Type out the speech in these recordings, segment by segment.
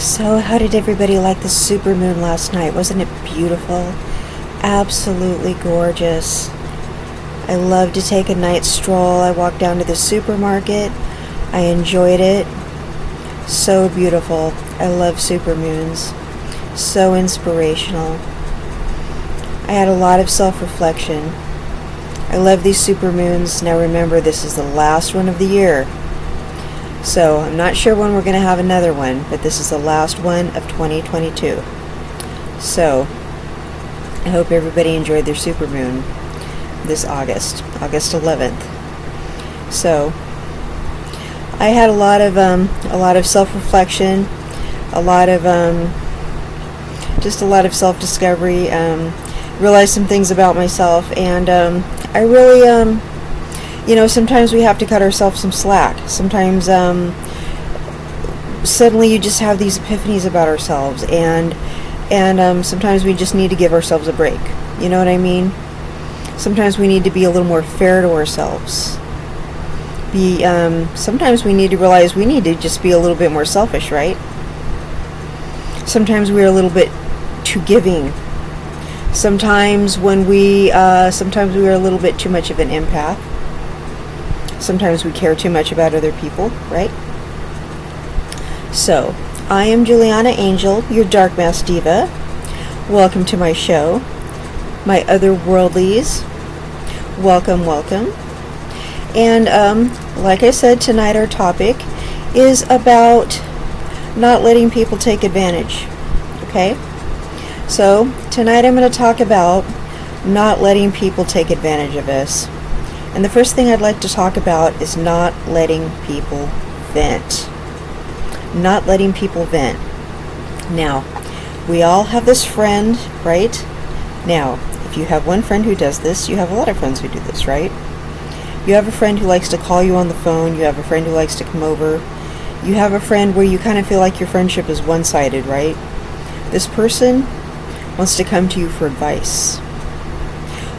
So, how did everybody like the supermoon last night? Wasn't it beautiful? Absolutely gorgeous. I love to take a night stroll. I walked down to the supermarket. I enjoyed it. So beautiful. I love supermoons. So inspirational. I had a lot of self-reflection. I love these supermoons. Now remember, this is the last one of the year. So I'm not sure when we're going to have another one, but this is the last one of 2022. So I hope everybody enjoyed their supermoon this August 11th. So I had a lot of self-reflection, a lot of self-discovery. Realized some things about myself, and I really sometimes we have to cut ourselves some slack. Sometimes suddenly you just have these epiphanies about ourselves, and sometimes we just need to give ourselves a break. You know what I mean? Sometimes we need to be a little more fair to ourselves. Sometimes we need to realize we need to just be a little bit more selfish, right? Sometimes we're a little bit too giving. Sometimes we are a little bit too much of an empath. Sometimes we care too much about other people, right? So, I am Juliana Angel, your Dark Mass Diva. Welcome to my show. My otherworldlies, welcome. And like I said, tonight our topic is about not letting people take advantage. Okay? So, tonight I'm going to talk about not letting people take advantage of us. And the first thing I'd like to talk about is not letting people vent. Not letting people vent. Now, we all have this friend, right? Now, if you have one friend who does this, you have a lot of friends who do this, right? You have a friend who likes to call you on the phone. You have a friend who likes to come over. You have a friend where you kind of feel like your friendship is one-sided, right? This person wants to come to you for advice.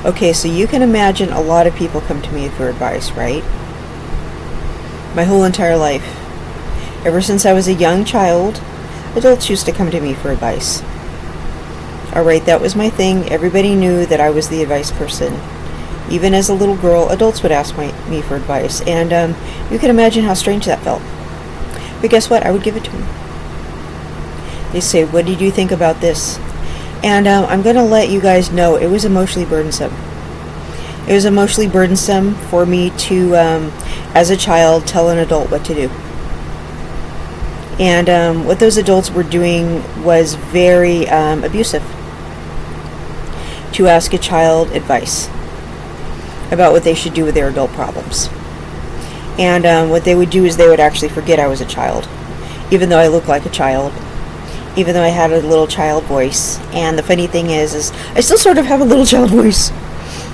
Okay, so you can imagine a lot of people come to me for advice, right? My whole entire life. Ever since I was a young child, adults used to come to me for advice. Alright, that was my thing. Everybody knew that I was the advice person. Even as a little girl, adults would ask me for advice. And you can imagine how strange that felt. But guess what? I would give it to them. They say, what did you think about this? And I'm going to let you guys know it was emotionally burdensome. It was emotionally burdensome for me to, as a child, tell an adult what to do. And what those adults were doing was very abusive. To ask a child advice about what they should do with their adult problems. And what they would do is they would actually forget I was a child. Even though I looked like a child. Even though I had a little child voice. And the funny thing is I still sort of have a little child voice.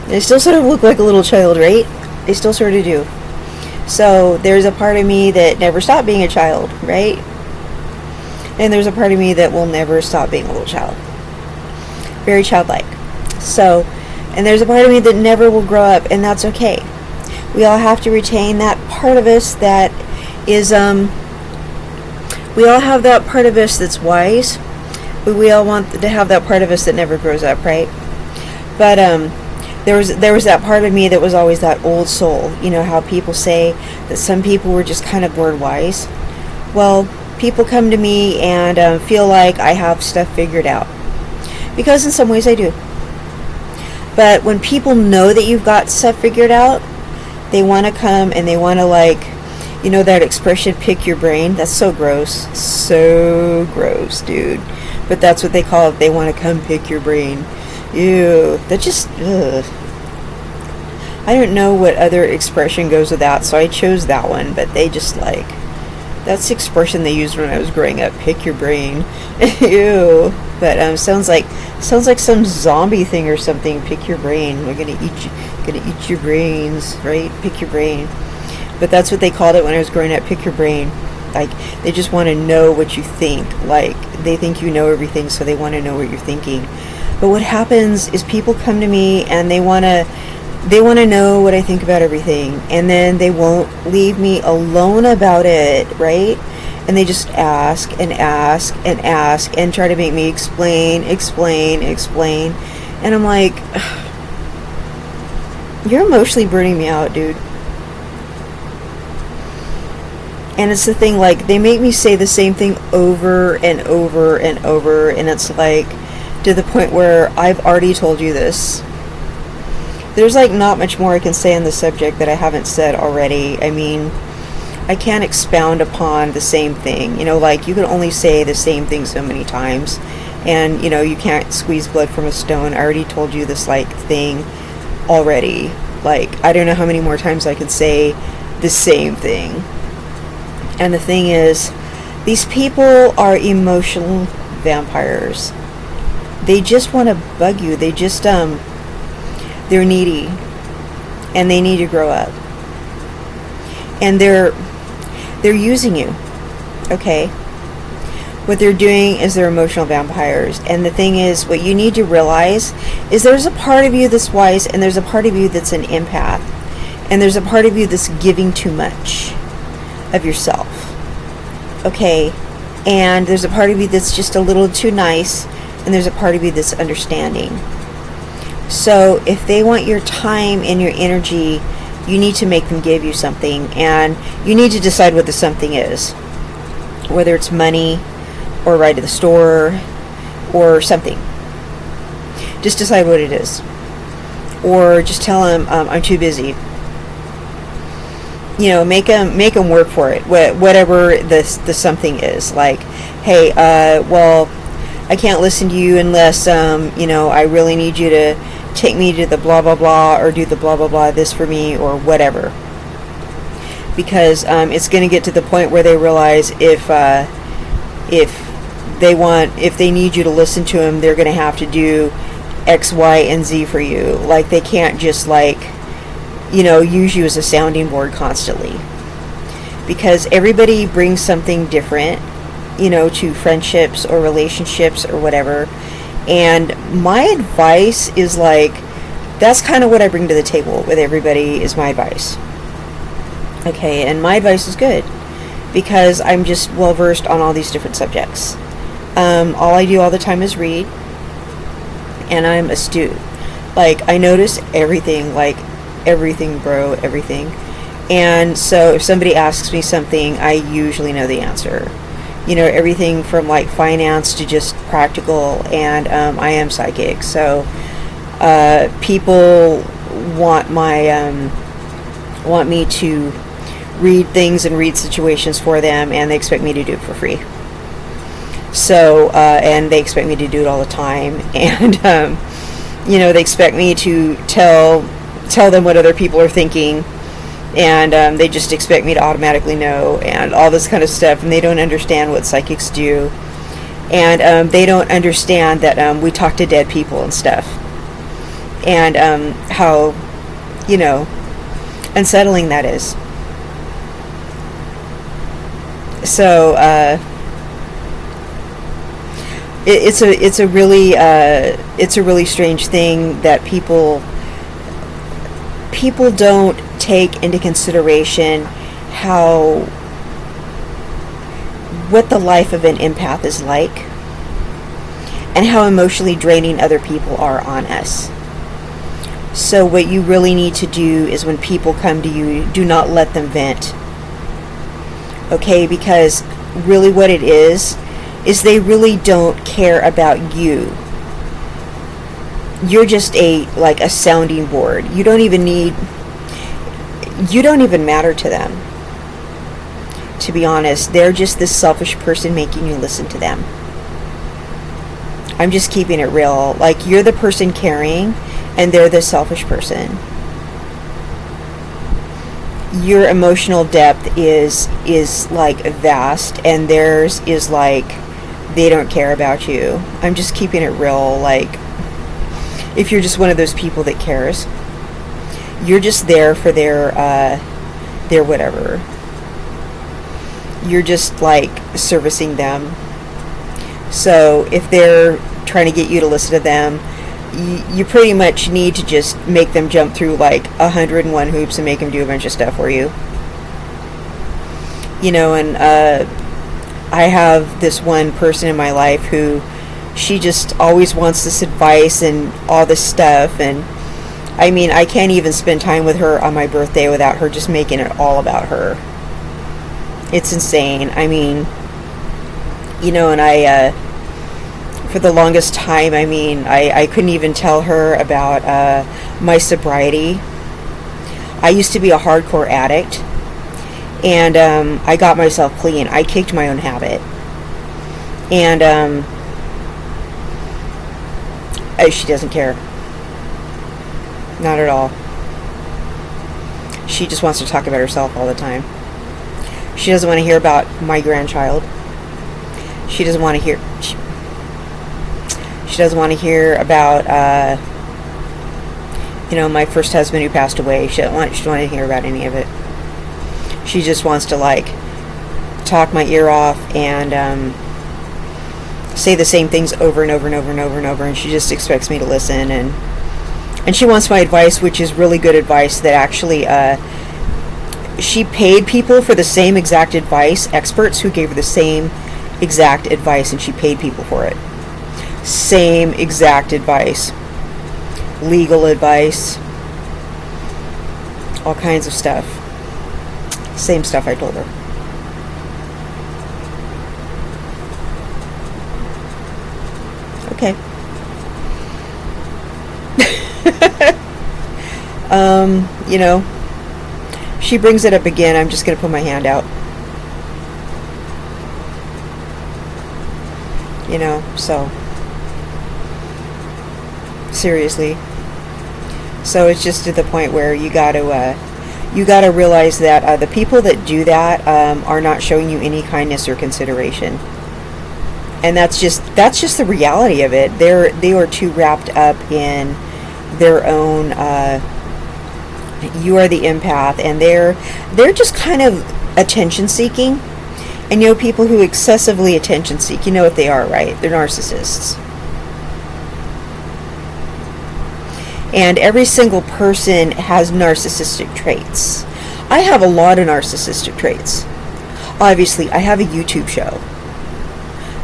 I still sort of look like a little child, right? I still sort of do. So there's a part of me that never stopped being a child, right? And there's a part of me that will never stop being a little child. Very childlike. So, and there's a part of me that never will grow up, and that's okay. We all have to retain that part of us that is, we all have that part of us that's wise, but we all want to have that part of us that never grows up, right? But there was that part of me that was always that old soul. You know how people say that some people were just kind of born wise? Well, people come to me and feel like I have stuff figured out. Because in some ways I do. But when people know that you've got stuff figured out, they want to come and they want to, like, you know that expression, pick your brain? That's so gross. So gross, dude. But that's what they call it. They want to come pick your brain. Ew. That just, ugh. I don't know what other expression goes with that, so I chose that one. But they just, like, that's the expression they used when I was growing up. Pick your brain. Ew. But sounds like some zombie thing or something. Pick your brain. We're gonna eat your brains, right? Pick your brain. But that's what they called it when I was growing up. Pick your brain. Like, they just want to know what you think. Like, they think you know everything, so they want to know what you're thinking. But what happens is people come to me and they want to know what I think about everything, and then they won't leave me alone about it, right? And they just ask and ask and ask and try to make me explain. And I'm like, you're emotionally burning me out, dude. And it's the thing, like, they make me say the same thing over and over and over, and it's like, to the point where I've already told you this. There's, like, not much more I can say on the subject that I haven't said already. I mean, I can't expound upon the same thing. You know, like, you can only say the same thing so many times, and, you know, you can't squeeze blood from a stone. I already told you this, like, thing already. Like, I don't know how many more times I could say the same thing. And the thing is, these people are emotional vampires. They just want to bug you. They just, they're needy. And they need to grow up. And they're using you. Okay? What they're doing is they're emotional vampires. And the thing is, what you need to realize is there's a part of you that's wise, and there's a part of you that's an empath. And there's a part of you that's giving too much of yourself. Okay? And there's a part of you that's just a little too nice, and there's a part of you that's understanding. So if they want your time and your energy, you need to make them give you something, and you need to decide what the something is. Whether it's money, or a ride to the store, or something. Just decide what it is. Or just tell them, I'm too busy. You know, make them work for it. Whatever the something is. Like, hey, well, I can't listen to you unless, you know, I really need you to take me to the blah blah blah, or do the blah blah blah this for me, or whatever. Because it's going to get to the point where they realize if they need you to listen to them, they're going to have to do X, Y, and Z for you. Like, they can't just, like, you know, use you as a sounding board constantly. Because everybody brings something different, you know, to friendships or relationships or whatever. And my advice is, like, that's kind of what I bring to the table with everybody, is my advice. Okay, and my advice is good. Because I'm just well versed on all these different subjects. All I do all the time is read. And I'm astute. Like, I notice everything, like, everything, bro, everything. And so if somebody asks me something, I usually know the answer. You know, everything from, like, finance to just practical. And I am psychic, so people want me to read things and read situations for them, and they expect me to do it for free. So and they expect me to do it all the time. And you know, they expect me to tell them what other people are thinking, and they just expect me to automatically know, and all this kind of stuff. And they don't understand what psychics do, and they don't understand that we talk to dead people and stuff, and how, you know, unsettling that is. So it's a really strange thing that people don't take into consideration what the life of an empath is like, and how emotionally draining other people are on us. So what you really need to do is, when people come to you, do not let them vent. Okay, because really what it is they really don't care about you. You're just a sounding board. You don't even matter to them. To be honest, they're just this selfish person making you listen to them. I'm just keeping it real. Like, you're the person caring, and they're the selfish person. Your emotional depth is like vast, and theirs is like they don't care about you. I'm just keeping it real. Like, if you're just one of those people that cares, you're just there for their whatever. You're just like servicing them. So if they're trying to get you to listen to them, you pretty much need to just make them jump through like 101 hoops and make them do a bunch of stuff for you. You know, and I have this one person in my life who she just always wants this advice and all this stuff, and I mean, I can't even spend time with her on my birthday without her just making it all about her. It's insane. I mean, you know, and I for the longest time, I mean, I couldn't even tell her about my sobriety. I used to be a hardcore addict, and I got myself clean. I kicked my own habit. And she doesn't care. Not at all. She just wants to talk about herself all the time. She doesn't want to hear about my grandchild. She doesn't want to hear... She doesn't want to hear about, my first husband who passed away. She doesn't want to hear about any of it. She just wants to, talk my ear off and say the same things over and over and over and over and over, and she just expects me to listen, and she wants my advice, which is really good advice that actually, she paid people for the same exact advice, experts who gave her the same exact advice, and she paid people for it. Same exact advice. Legal advice. All kinds of stuff. Same stuff I told her. Okay. She brings it up again. I'm just going to put my hand out. So seriously. So it's just to the point where you got to realize that the people that do that are not showing you any kindness or consideration, and that's just the reality of it. They are too wrapped up in their own. You are the empath, and they're just kind of attention seeking. And people who excessively attention seek, you know what they are, right? They're narcissists. And every single person has narcissistic traits. I have a lot of narcissistic traits. Obviously, I have a YouTube show.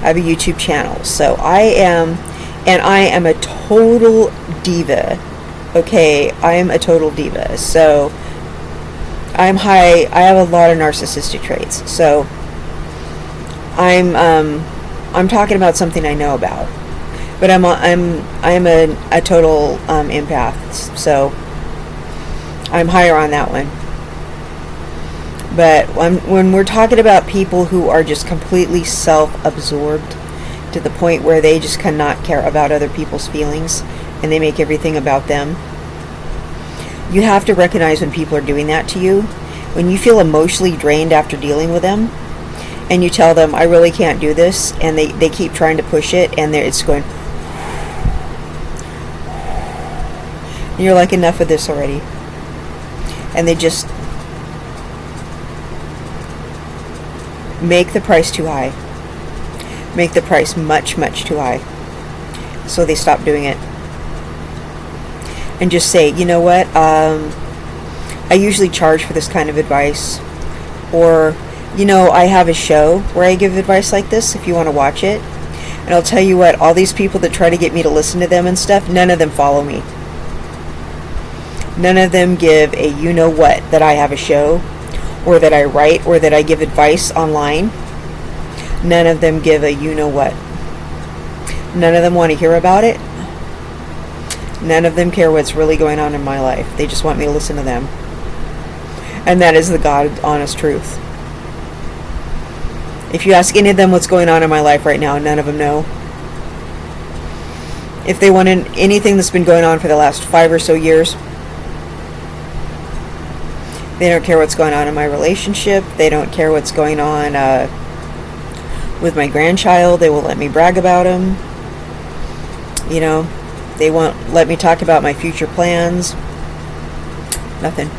I have a YouTube channel. So I am a total diva. Okay, I am a total diva. So I have a lot of narcissistic traits. So I'm talking about something I know about. But I'm a total empath, so I'm higher on that one. But when we're talking about people who are just completely self-absorbed to the point where they just cannot care about other people's feelings and they make everything about them, you have to recognize when people are doing that to you. When you feel emotionally drained after dealing with them, and you tell them, I really can't do this, and they keep trying to push it, and it's going... And you're like, enough of this already. And they just make the price too high. Make the price much, much too high. So they stop doing it. And just say, you know what? I usually charge for this kind of advice. Or, I have a show where I give advice like this if you want to watch it. And I'll tell you what, all these people that try to get me to listen to them and stuff, none of them follow me. None of them give a you-know-what that I have a show, or that I write, or that I give advice online. None of them give a you-know-what. None of them want to hear about it. None of them care what's really going on in my life. They just want me to listen to them. And that is the God honest truth. If you ask any of them what's going on in my life right now, none of them know. If they want anything that's been going on for the last 5 or so years, they don't care what's going on in my relationship. They don't care what's going on with my grandchild. They won't let me brag about him. They won't let me talk about my future plans. Nothing.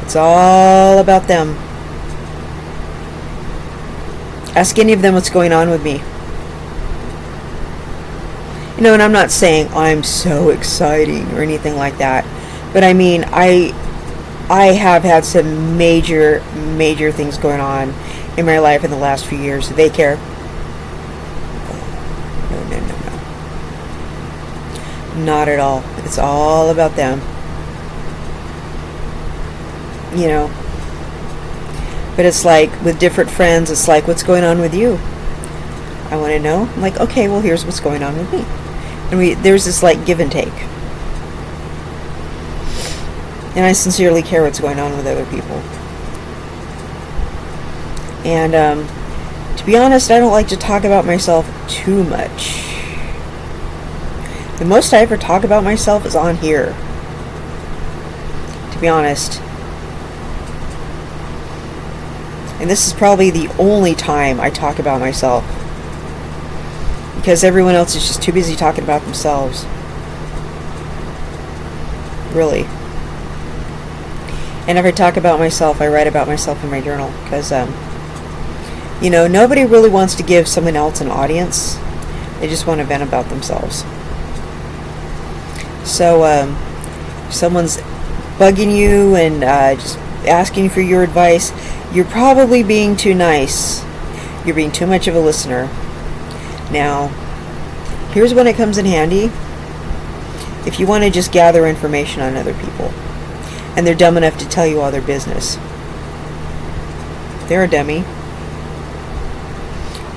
It's all about them. Ask any of them what's going on with me. And I'm not saying I'm so exciting or anything like that. But I mean, I have had some major things going on. in my life in the last few years. Do they care? No, no, no, no. Not at all. It's all about them. You know. But it's like, with different friends, it's like, what's going on with you? I want to know. I'm like, okay, well, here's what's going on with me. And there's this, like, give and take. And I sincerely care what's going on with other people. And, to be honest, I don't like to talk about myself too much. The most I ever talk about myself is on here. To be honest. And this is probably the only time I talk about myself. Because everyone else is just too busy talking about themselves. Really. And if I talk about myself, I write about myself in my journal. Because, you know, nobody really wants to give someone else an audience. They just want to vent about themselves. So, if someone's bugging you and just asking for your advice, you're probably being too nice. You're being too much of a listener. Now, here's when it comes in handy. If you want to just gather information on other people, and they're dumb enough to tell you all their business. They're a dummy.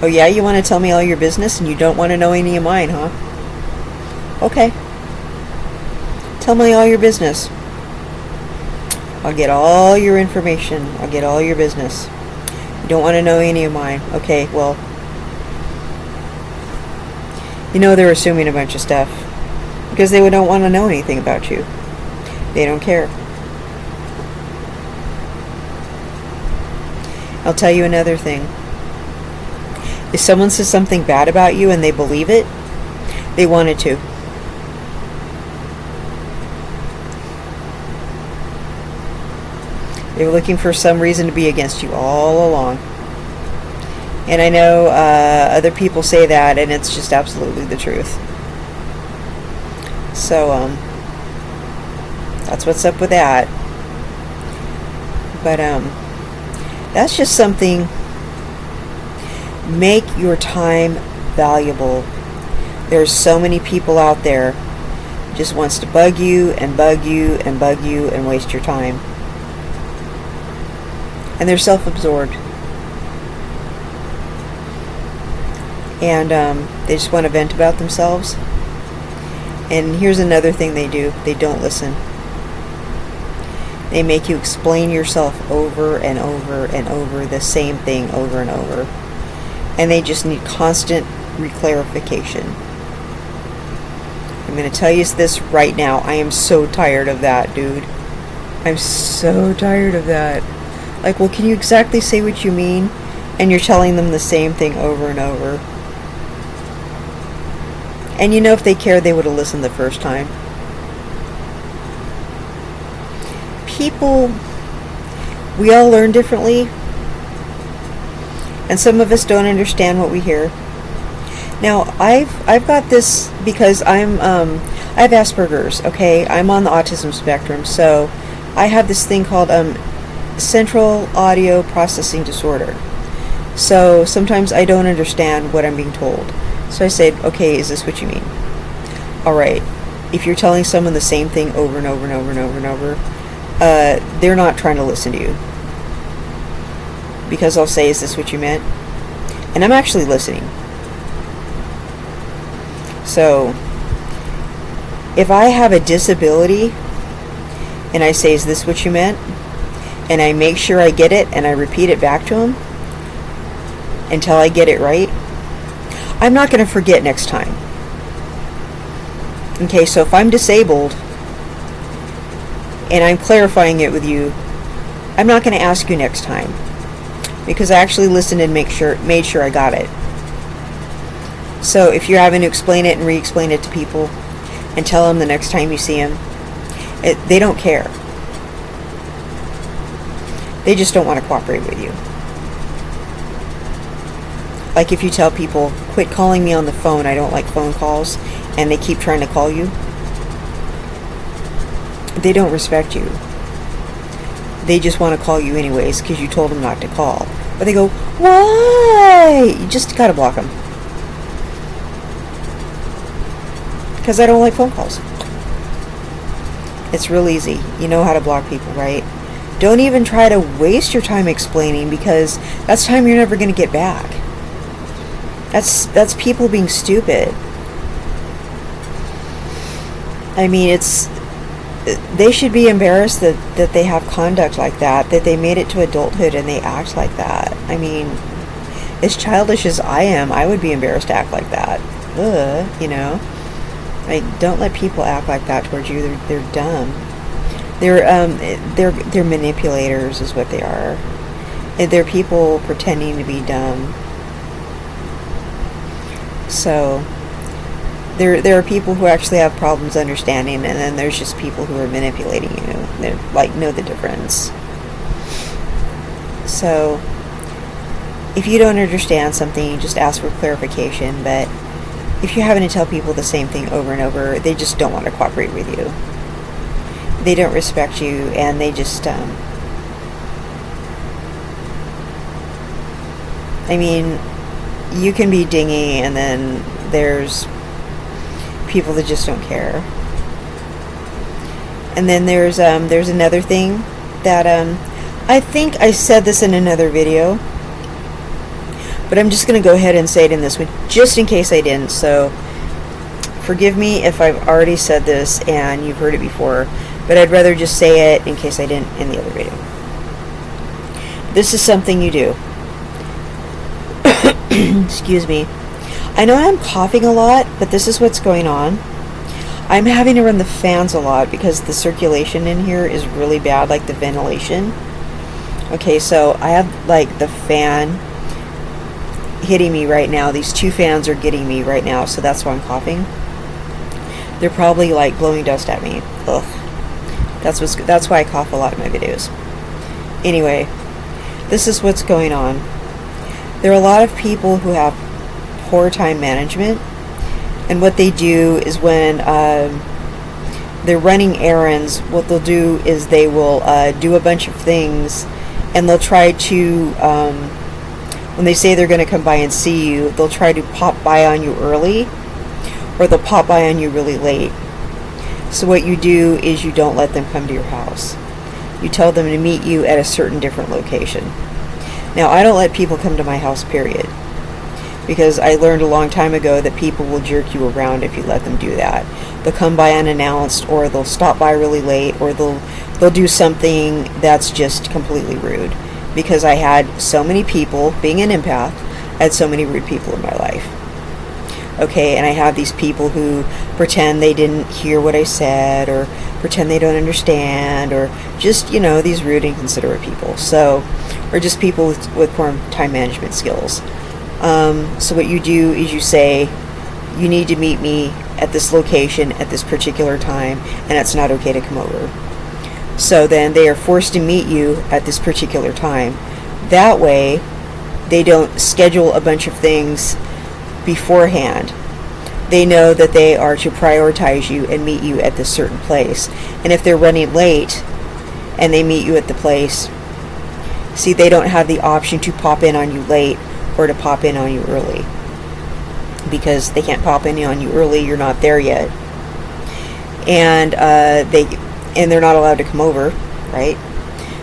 Oh yeah, you want to tell me all your business and you don't want to know any of mine, huh? Okay. Tell me all your business. I'll get all your information. I'll get all your business. You don't want to know any of mine. Okay, well, you know they're assuming a bunch of stuff because they don't want to know anything about you. They don't care. I'll tell you another thing. If someone says something bad about you and they believe it, they wanted to. They were looking for some reason to be against you all along. And I know other people say that, and it's just absolutely the truth. So, that's what's up with that. But, that's just something. Make your time valuable. There's so many people out there who just wants to bug you and bug you and bug you and waste your time. And they're self-absorbed. And they just want to vent about themselves. And here's another thing they do. They don't listen. They make you explain yourself over and over and over, the same thing over and over. And they just need constant reclarification. I'm going to tell you this right now. I am so tired of that, dude. I'm so tired of that. Like, well, can you exactly say what you mean? And you're telling them the same thing over and over. And you know, if they cared, they would have listened the first time. People, we all learn differently. And some of us don't understand what we hear. Now, I've got this because I have Asperger's, okay? I'm on the autism spectrum, so I have this thing called central audio processing disorder. So sometimes I don't understand what I'm being told. So I said, okay, is this what you mean? All right. If you're telling someone the same thing over and over and over and over and over, they're not trying to listen to you. Because I'll say, is this what you meant? And I'm actually listening. So, if I have a disability and I say, is this what you meant? And I make sure I get it and I repeat it back to them until I get it right, I'm not going to forget next time. Okay, so if I'm disabled and I'm clarifying it with you, I'm not going to ask you next time because I actually listened and made sure I got it. So if you're having to explain it and re-explain it to people and tell them the next time you see them, they don't care. They just don't want to cooperate with you. Like if you tell people, quit calling me on the phone, I don't like phone calls, and they keep trying to call you, they don't respect you. They just want to call you anyways because you told them not to call. But they go, why? You just gotta block them. Because I don't like phone calls. It's real easy. You know how to block people, right? Don't even try to waste your time explaining, because that's time you're never going to get back. That's people being stupid. I mean, they should be embarrassed that they have conduct like that they made it to adulthood and they act like that. I mean, as childish as I am, I would be embarrassed to act like that. Ugh, you know? Like, don't let people act like that towards you. They're dumb. They're manipulators is what they are. They're people pretending to be dumb. So there are people who actually have problems understanding, and then there's just people who are manipulating you. They like know the difference. So if you don't understand something, just ask for clarification. But if you're having to tell people the same thing over and over, they just don't want to cooperate with you. They don't respect you, and they just, I mean, you can be dingy, and then there's people that just don't care. And then there's another thing that, I think I said this in another video, but I'm just going to go ahead and say it in this one, just in case I didn't. So forgive me if I've already said this and you've heard it before, but I'd rather just say it in case I didn't in the other video. This is something you do. Excuse me. I know I'm coughing a lot, but this is what's going on. I'm having to run the fans a lot because the circulation in here is really bad, like the ventilation. Okay, so I have like the fan hitting me right now. These two fans are getting me right now, so that's why I'm coughing. They're probably like blowing dust at me. Ugh. That's why I cough a lot in my videos. Anyway, this is what's going on. There are a lot of people who have poor time management, and what they do is when they're running errands, what they'll do is they will do a bunch of things, and they'll try to, when they say they're going to come by and see you, they'll try to pop by on you early, or they'll pop by on you really late. So what you do is you don't let them come to your house. You tell them to meet you at a certain different location. Now, I don't let people come to my house, period. Because I learned a long time ago that people will jerk you around if you let them do that. They'll come by unannounced, or they'll stop by really late, or they'll do something that's just completely rude. Because I had so many people, being an empath, I had so many rude people in my life. Okay, and I have these people who pretend they didn't hear what I said, or pretend they don't understand, or just, you know, these rude, inconsiderate people. So, or just people with poor time management skills. So what you do is you say, you need to meet me at this location at this particular time, and it's not okay to come over. So then they are forced to meet you at this particular time. That way, they don't schedule a bunch of things beforehand. They know that they are to prioritize you and meet you at this certain place. And if they're running late and they meet you at the place, see, they don't have the option to pop in on you late or to pop in on you early. Because they can't pop in on you early, you're not there yet. And they're not allowed to come over, right?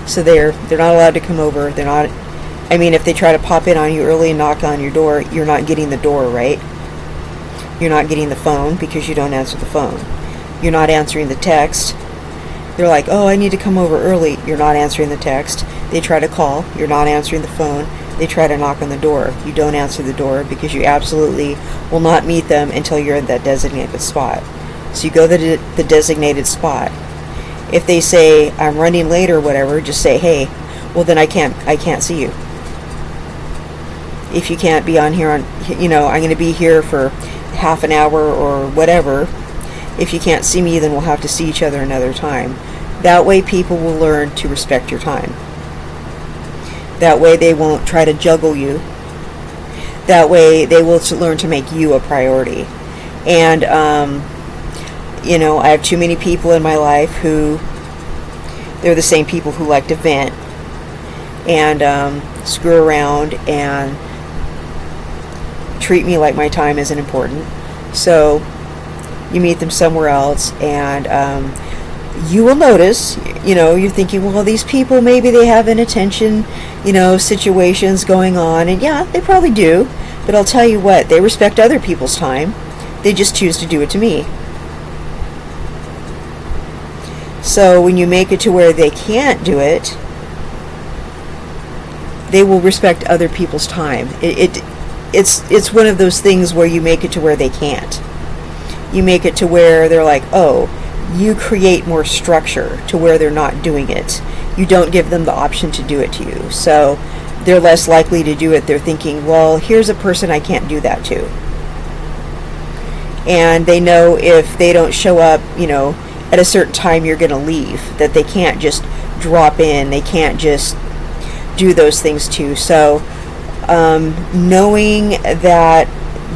So they're not allowed to come over. They're not, I mean, if they try to pop in on you early and knock on your door, you're not getting the door, right? You're not getting the phone because you don't answer the phone. You're not answering the text. They're like, oh, I need to come over early. You're not answering the text. They try to call. You're not answering the phone. They try to knock on the door. You don't answer the door because you absolutely will not meet them until you're at that designated spot. So you go to the designated spot. If they say, I'm running late or whatever, just say, hey, well then I can't see you. If you can't be on here I'm going to be here for half an hour or whatever. If you can't see me, then we'll have to see each other another time. That way people will learn to respect your time. That way they won't try to juggle you. That way they will learn to make you a priority. And, I have too many people in my life who They're the same people who like to vent and screw around and treat me like my time isn't important. So you meet them somewhere else, and you will notice, you're thinking, well, these people, maybe they have inattention, situations going on, and yeah, they probably do, but I'll tell you what, they respect other people's time. They just choose to do it to me. So when you make it to where they can't do it, they will respect other people's time. It's one of those things where you make it to where they can't. You make it to where they're like, oh, you create more structure to where they're not doing it. You don't give them the option to do it to you. So they're less likely to do it. They're thinking, well, here's a person I can't do that to. And they know if they don't show up, at a certain time, you're going to leave. That they can't just drop in. They can't just do those things too. So knowing that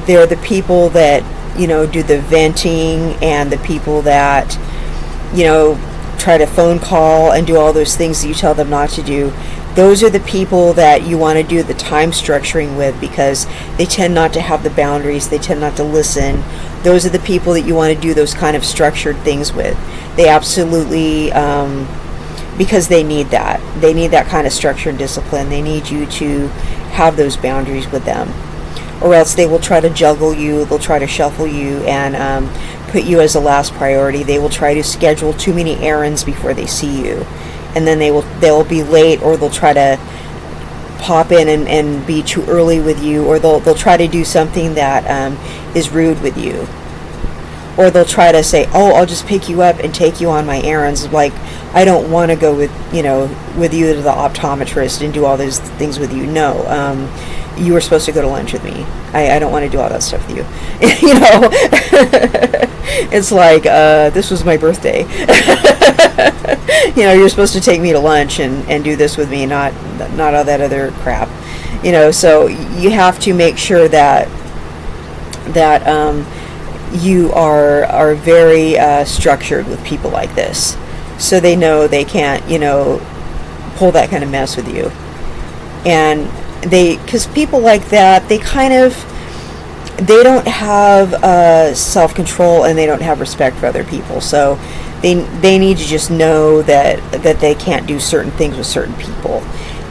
they're the people that do the venting, and the people that try to phone call and do all those things that you tell them not to do, those are the people that you want to do the time structuring with, because they tend not to have the boundaries. They tend not to listen. Those are the people that you want to do those kind of structured things with. They absolutely, because they need that. They need that kind of structure and discipline. They need you to have those boundaries with them. Or else they will try to juggle you. They'll try to shuffle you and put you as the last priority. They will try to schedule too many errands before they see you. And then they'll be late, or they'll try to pop in and be too early with you, or they'll try to do something that is rude with you. Or they'll try to say, oh, I'll just pick you up and take you on my errands. Like, I don't want to go with you to the optometrist and do all those things with you. No, you were supposed to go to lunch with me. I don't want to do all that stuff with you. It's like, this was my birthday. You're supposed to take me to lunch and do this with me, not all that other crap. So you have to make sure that you are very structured with people like this, so they know they can't pull that kind of mess with you. And because people like that, they don't have self-control, and they don't have respect for other people. So they need to just know that they can't do certain things with certain people.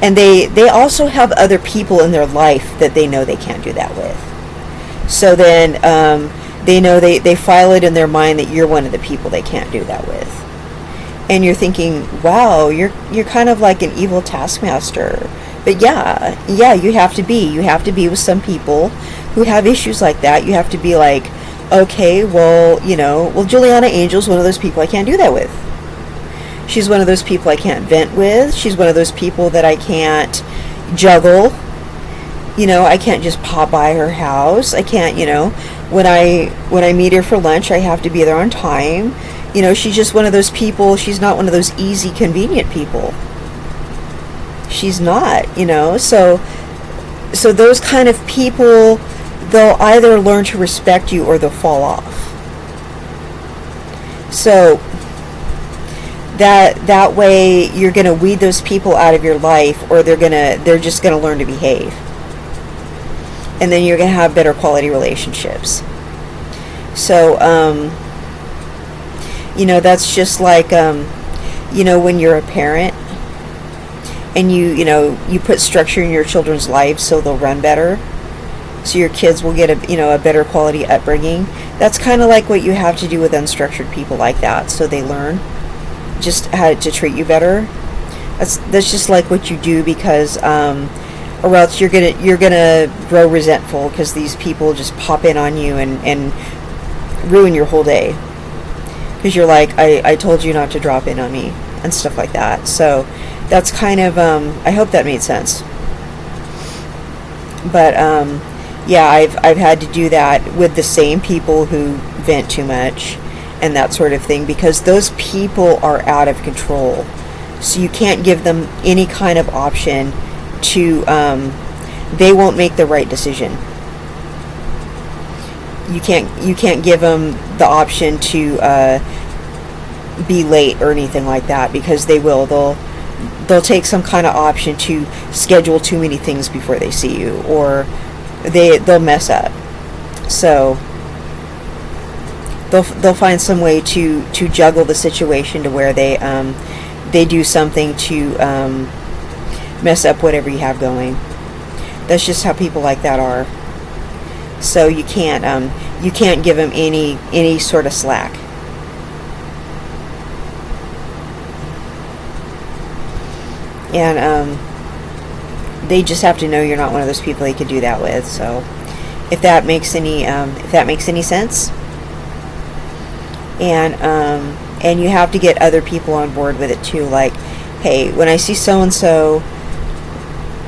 And they also have other people in their life that they know they can't do that with. So then they know they file it in their mind that you're one of the people they can't do that with. And you're thinking, wow, you're kind of like an evil taskmaster. But yeah, you have to be. You have to be with some people who have issues like that. You have to be like, okay, well, Juliana Angel's one of those people I can't do that with. She's one of those people I can't vent with. She's one of those people that I can't juggle. I can't just pop by her house. I can't, when I meet her for lunch, I have to be there on time. She's just one of those people. She's not one of those easy, convenient people. She's not, so those kind of people, they'll either learn to respect you or they'll fall off. So that way you're going to weed those people out of your life, or they're just going to learn to behave. And then you're going to have better quality relationships. So, that's just like, when you're a parent, and you put structure in your children's lives so they'll run better, so your kids will get a better quality upbringing. That's kind of like what you have to do with unstructured people like that, so they learn just how to treat you better. That's just like what you do, because or else you're gonna grow resentful because these people just pop in on you and ruin your whole day, because you're like, I told you not to drop in on me and stuff like that. So that's kind of, I hope that made sense. But yeah, I've had to do that with the same people who vent too much and that sort of thing, because those people are out of control. So you can't give them any kind of option to, they won't make the right decision. You can't give them the option to be late or anything like that, because they will. They'll take some kind of option to schedule too many things before they see you, or they'll mess up. So they'll find some way to juggle the situation to where they do something to mess up whatever you have going. That's just how people like that are. So you can't give them any sort of slack. And they just have to know you're not one of those people they could do that with. So if that makes any sense. And you have to get other people on board with it too. Like, hey, when I see so and so,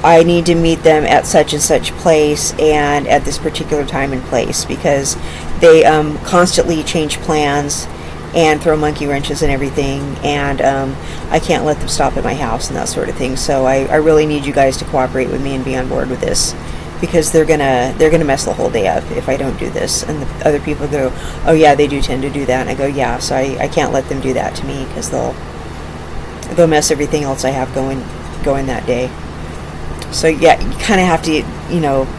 I need to meet them at such and such place and at this particular time and place, because they constantly change plans and throw monkey wrenches and everything, and I can't let them stop at my house and that sort of thing. So I really need you guys to cooperate with me and be on board with this, because they're gonna mess the whole day up if I don't do this. And the other people go, oh yeah, they do tend to do that. And I go, yeah, so I can't let them do that to me, because they'll mess everything else I have going that day. So yeah, you kind of have to,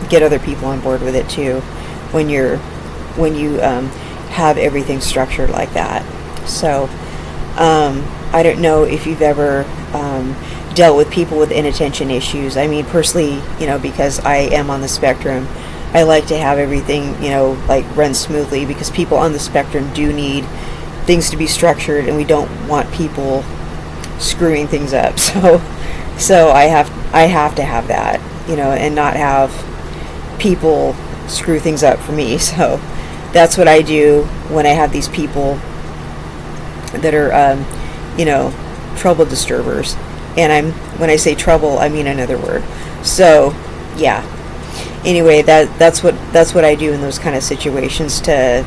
get other people on board with it too, when you have everything structured like that. So I don't know if you've ever dealt with people with inattention issues. I mean, personally, because I am on the spectrum, I like to have everything, like run smoothly, because people on the spectrum do need things to be structured, and we don't want people screwing things up. So I have to have that, and not have people screw things up for me. So that's what I do when I have these people that are, trouble disturbers. And when I say trouble, I mean another word. So yeah. Anyway, that's what I do in those kind of situations to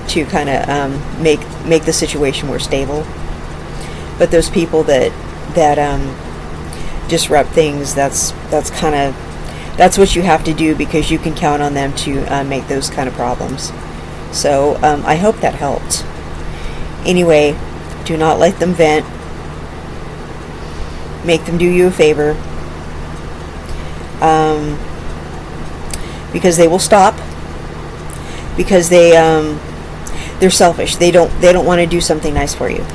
kind of make the situation more stable. But those people that disrupt things, that's what you have to do, because you can count on them to make those kind of problems. So I hope that helped. Anyway, do not let them vent. Make them do you a favor, because they will stop, because they're selfish. They don't want to do something nice for you.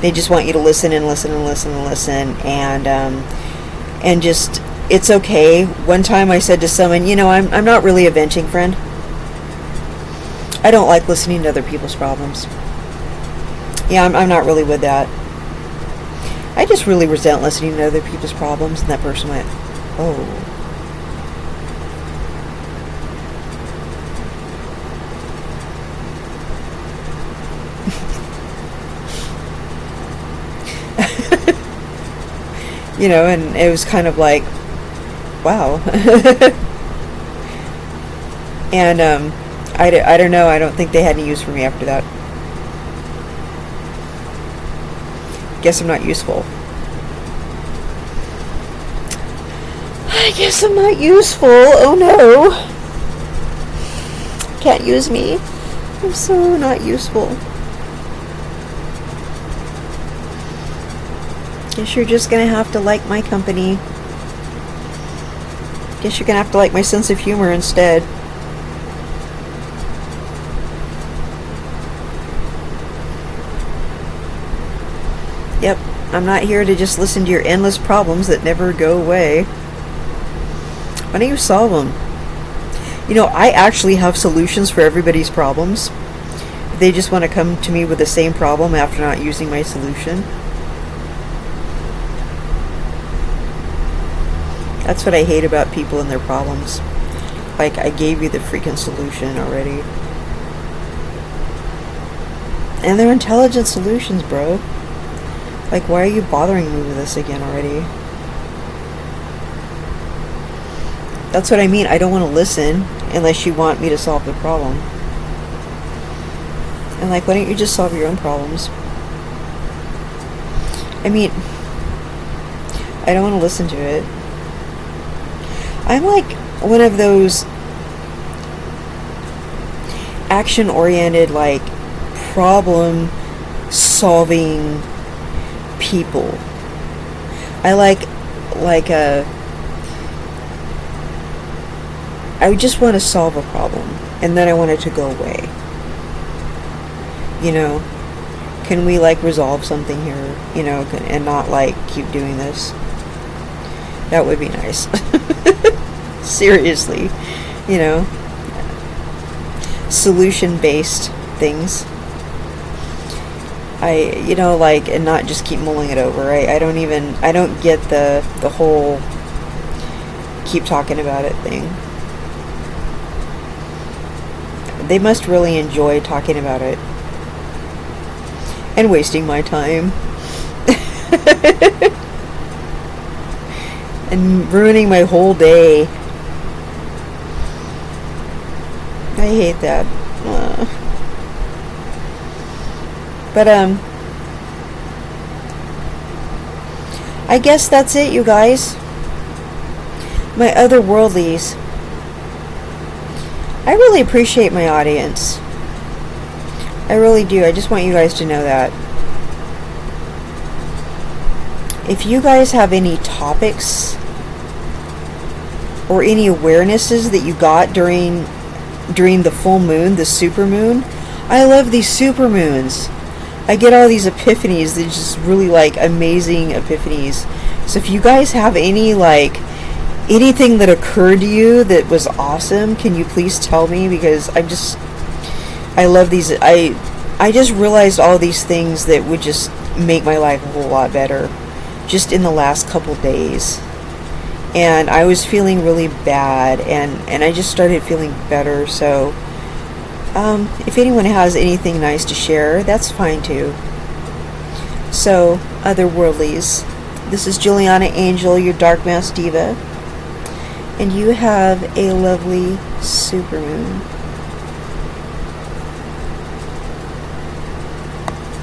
They just want you to listen and listen and listen and listen, and just, it's okay. One time I said to someone, I'm not really a venting friend. I don't like listening to other people's problems. Yeah, I'm not really with that. I just really resent listening to other people's problems. And that person went, oh. And it was kind of like, wow. And I don't know. I don't think they had any use for me after that. Guess I'm not useful. I guess I'm not useful. Oh no. Can't use me. I'm so not useful. Guess you're just gonna have to like my company. Guess you're gonna have to like my sense of humor instead. Yep, I'm not here to just listen to your endless problems that never go away. Why don't you solve them? I actually have solutions for everybody's problems. They just want to come to me with the same problem after not using my solution. That's what I hate about people and their problems. Like, I gave you the freaking solution already. And they're intelligent solutions, bro. Like, why are you bothering me with this again already? That's what I mean. I don't want to listen unless you want me to solve the problem. And like, why don't you just solve your own problems? I mean, I don't want to listen to it. I'm like one of those action-oriented, like, problem solving people. I I just want to solve a problem, and then I want it to go away. You know, can we like resolve something here? You know, and not like keep doing this. That would be nice. Seriously, you know, solution-based things. And not just keep mulling it over. I don't get the whole keep talking about it thing. They must really enjoy talking about it and wasting my time and ruining my whole day. I hate that. But I guess that's it, you guys. My otherworldlies. I really appreciate my audience. I really do. I just want you guys to know that. If you guys have any topics or any awarenesses that you got during the full moon, the super moon, I love these super moons. I get all these epiphanies. They're just really like amazing epiphanies. So if you guys have any like anything that occurred to you that was awesome, can you please tell me? Because I love these. I just realized all these things that would just make my life a whole lot better just in the last couple days. And I was feeling really bad, and I just started feeling better. So if anyone has anything nice to share, that's fine too. So, otherworldlies, this is Juliana Angel, your Dark Mass Diva, and you have a lovely supermoon.